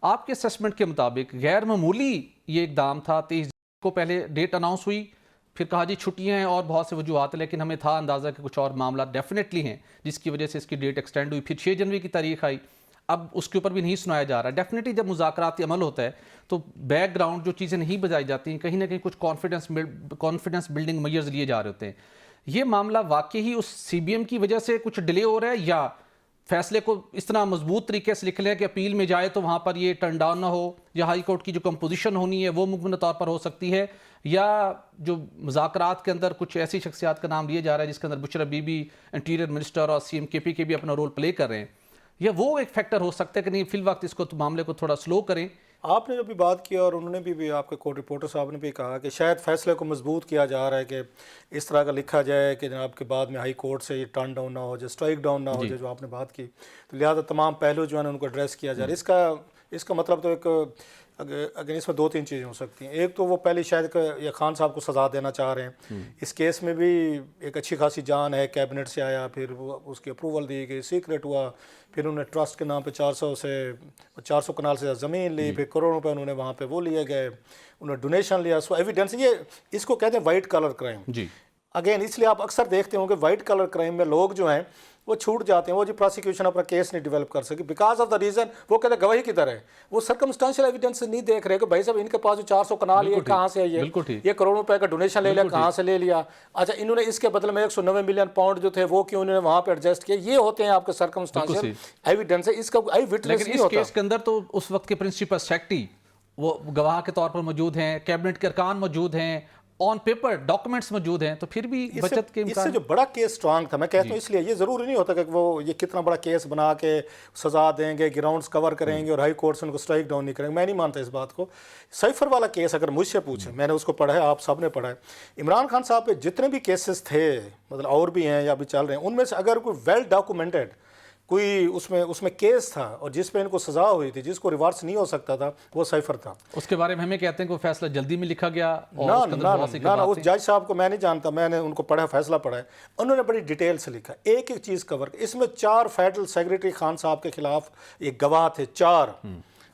آپ کے اسسمنٹ کے مطابق غیر معمولی یہ اقدام تھا؟ 23 کو پہلے ڈیٹ اناؤنس ہوئی، پھر کہا جی چھٹیاں ہیں اور بہت سے وجوہات ہیں، لیکن ہمیں تھا اندازہ کہ کچھ اور معاملات ڈیفینیٹلی ہیں جس کی وجہ سے اس کی ڈیٹ ایکسٹینڈ ہوئی، پھر 6 جنوری کی تاریخ آئی، اب اس کے اوپر بھی نہیں سنایا جا رہا۔ ڈیفینیٹلی جب مذاکراتی عمل ہوتا ہے تو بیک گراؤنڈ جو چیزیں نہیں بجائی جاتی ہیں، کہیں نہ کہیں کچھ کانفیڈنس بلڈنگ میجرز لیے جا رہے ہوتے ہیں۔ یہ معاملہ واقعی اس سی بی ایم کی وجہ سے کچھ ڈیلے ہو رہا ہے، یا فیصلے کو اس طرح مضبوط طریقے سے لکھ لیں کہ اپیل میں جائے تو وہاں پر یہ ٹرن ڈاؤن نہ ہو، یا ہائی کورٹ کی جو کمپوزیشن ہونی ہے وہ مکمل طور پر ہو سکتی ہے، یا جو مذاکرات کے اندر کچھ ایسی شخصیات کا نام لیا جا رہا ہے جس کے اندر بشرا بی بی انٹیریئر منسٹر اور سی ایم کے پی کے بھی اپنا رول پلے کر رہے ہیں، یا وہ ایک فیکٹر ہو سکتا ہے کہ نہیں فی الوقت اس کو معاملے کو تھوڑا سلو کریں؟ آپ نے جو بھی بات کی اور انہوں نے بھی آپ کے کورٹ رپورٹر صاحب نے بھی کہا کہ شاید فیصلے کو مضبوط کیا جا رہا ہے کہ اس طرح کا لکھا جائے کہ جناب کے بعد میں ہائی کورٹ سے یہ ٹرن ڈاؤن نہ ہو جائے، اسٹرائک ڈاؤن نہ ہو جائے، جو آپ نے بات کی، تو لہٰذا تمام پہلو جو ہیں ان کو ایڈریس کیا جا رہا ہے۔ اس کا مطلب تو ایک اگر اس میں 2-3 چیزیں ہو سکتی ہیں۔ ایک تو وہ پہلے شاید یہ خان صاحب کو سزا دینا چاہ رہے ہیں، اس کیس میں بھی ایک اچھی خاصی جان ہے، کیبنٹ سے آیا، پھر وہ اس کی اپروول دی گئی، سیکرٹ ہوا، پھر انہوں نے ٹرسٹ کے نام پہ 400 کنال سے زمین لی، پھر کروڑوں روپے انہوں نے وہاں پہ وہ لیے گئے، انہوں نے ڈونیشن لیا، سو ایویڈنس، یہ اس کو کہتے ہیں وائٹ کلر کرائم۔ اگین اس لیے آپ اکثر دیکھتے ہوں کہ وائٹ کلر کرائم میں لوگ جو ہیں وہ چھوٹ جاتے ہیں، وہ پروسیکیوشن اپنا کیس نہیں ڈیولپ کر سکی بیکاز آف دا ریزن وہ کہتے ہیں گواہی کی طرح ہے، وہ سرکمسٹانشیل ایویڈنس نہیں دیکھ رہے کہ بھائی صاحب ان کے پاس جو 400 کنال یہ کہاں سے ہے، یہ کروڑوں روپے کا ڈونیشن لے لیا، کہاں سے لے لیا، اچھا انہوں نے اس کے بدلے میں 190 ملین پاؤنڈ جو تھے وہ کیوں انہوں نے وہاں پہ ایڈجسٹ کیا، یہ ہوتے ہیں آپ کے سرکمسٹانشیل ایویڈنس ہے، اس کا آئی وٹنس نہیں ہوتا۔ اس کیس کے اندر تو اس وقت کے پرنسپل سیکرٹری وہ گواہ کے طور پر موجود ہیں، کیبنٹ کے ارکان موجود ہیں، آن پیپر ڈاکومنٹس موجود ہیں، تو پھر بھی بچت کے اس سے جو بڑا کیس سٹرانگ تھا، میں کہتا ہوں اس لیے یہ ضروری نہیں ہوتا کہ وہ یہ کتنا بڑا کیس بنا کے سزا دیں گے، گراؤنڈز کور کریں گے اور ہائی کورٹ سے ان کو اسٹرائک ڈاؤن نہیں کریں گے، میں نہیں مانتا اس بات کو۔ سائفر والا کیس اگر مجھ سے پوچھیں، میں نے اس کو پڑھا ہے، آپ سب نے پڑھا ہے، عمران خان صاحب پہ جتنے بھی کیسز تھے، مطلب اور بھی ہیں یا بھی چل رہے ہیں، ان میں سے اگر کوئی ویل ڈاکومنٹڈ کوئی اس میں کیس تھا اور جس پہ ان کو سزا ہوئی تھی، جس کو ریورس نہیں ہو سکتا تھا، وہ سائفر تھا۔ اس کے بارے میں ہمیں کہتے ہیں کہ وہ فیصلہ جلدی میں لکھا گیا، نہ اس جج صاحب کو میں نہیں جانتا، میں نے ان کو پڑھا، فیصلہ پڑھا ہے، انہوں نے بڑی ڈیٹیل سے لکھا، ایک ایک چیز کور، اس میں 4 فیڈرل سیکرٹری خان صاحب کے خلاف ایک گواہ تھے، 4،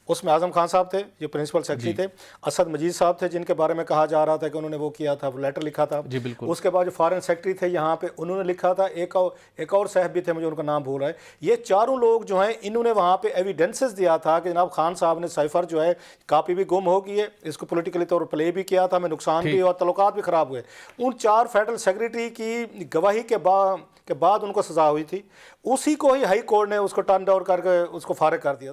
اس میں اعظم خان صاحب تھے جو پرنسپل سیکرٹری تھے، اسد مجید صاحب تھے جن کے بارے میں کہا جا رہا تھا کہ انہوں نے وہ کیا تھا، وہ لیٹر لکھا تھا، اس کے بعد جو فارن سیکرٹری تھے یہاں پہ انہوں نے لکھا تھا، ایک اور صاحب بھی تھے، مجھے ان کا نام بھول رہا ہے، یہ چاروں لوگ جو ہیں انہوں نے وہاں پہ ایویڈنسز دیا تھا کہ جناب خان صاحب نے سائفر جو ہے کاپی بھی گم ہو گئی ہے، اس کو پولیٹیکلی طور پر پلے بھی کیا تھا، ہمیں نقصان بھی اور تعلقات بھی خراب ہوئے، ان 4 فیڈرل سیکرٹری کی گواہی کے بعد ان کو سزا ہوئی تھی، اسی کو ہی ہائی کورٹ نے اس کو ٹرن ڈاؤن کر کے اس کو فارغ کر دیا۔